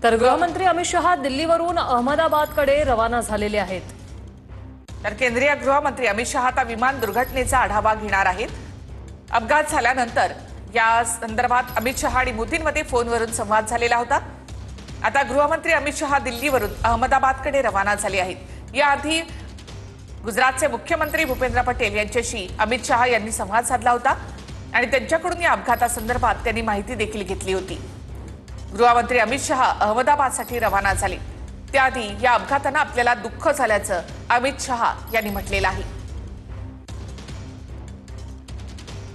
तर गृहमंत्री अमित शहा दिल्लीवरून अहमदाबादकडे रवाना झालेले आहेत। तर केंद्रीय गृहमंत्री अमित शहा आता विमान दुर्घटनेचा आढावा घेणार आहेत। अपघात झाल्यानंतर या संदर्भात अमित शहा आणि मोदींमध्ये फोनवरून संवाद झालेला होता। आता गृहमंत्री अमित शहा दिल्लीवरून अहमदाबादकडे रवाना झाले आहेत। याआधी गुजरातचे मुख्यमंत्री भूपेंद्र पटेल यांच्याशी अमित शहा यांनी संवाद साधला होता आणि त्यांच्याकडून या अपघातासंदर्भात त्यांनी माहिती देखील घेतली होती। गृहमंत्री अमित शहा अहमदाबादसाठी रवाना झाले त्याआधी या अपघाताने आपल्याला दुःख झाल्याचं अमित शहा यांनी म्हटलेलं आहे।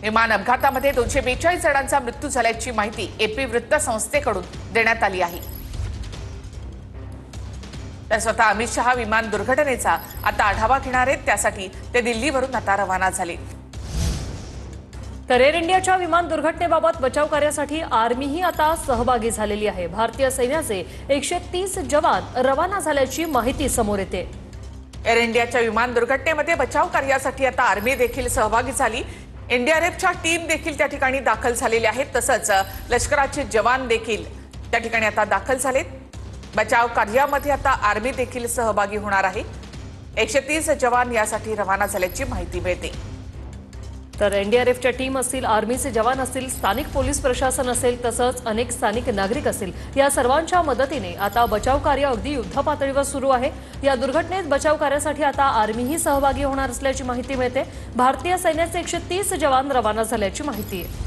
विमान अपघातामध्ये 242 जणांचा मृत्यू झाल्याची माहिती एपी वृत्त संस्थेकडून देण्यात आली आहे। तर स्वतः अमित शहा विमान दुर्घटनेचा आता आढावा घेणार आहेत, त्यासाठी ते दिल्लीवरून आता रवाना झाले। तर एअर इंडियाच्या विमान दुर्घटनेबाबत बचाव कार्यासाठी आर्मीही आता सहभागी झालेली आहे। भारतीय सैन्याचे 130 जवान रवाना झाल्याची माहिती समोर येते। एअर इंडियाच्या विमान दुर्घटनेमध्ये बचाव कार्यासाठी आता आर्मी देखील सहभागी झाली। एनडीआरएफच्या टीम देखील त्या ठिकाणी दाखल झालेल्या आहेत, तसंच लष्कराचे जवान देखील त्या ठिकाणी आता दाखल झालेत। बचाव कार्यामध्ये आता आर्मी देखील सहभागी होणार आहे। 130 जवान यासाठी रवाना झाल्याची माहिती मिळते। तर एनडीआरएफच्या टीम असतील, आर्मीचे जवान असतील, स्थानिक पोलीस प्रशासन असेल, तसंच अनेक स्थानिक नागरिक असतील, या सर्वांच्या मदतीने आता बचाव कार्य अगदी युद्धपातळीवर सुरू आहे। या दुर्घटनेत बचाव कार्यासाठी आता आर्मीही सहभागी होणार असल्याची माहिती मिळते। भारतीय सैन्याचे 130 जवान रवाना झाल्याची माहिती आहे।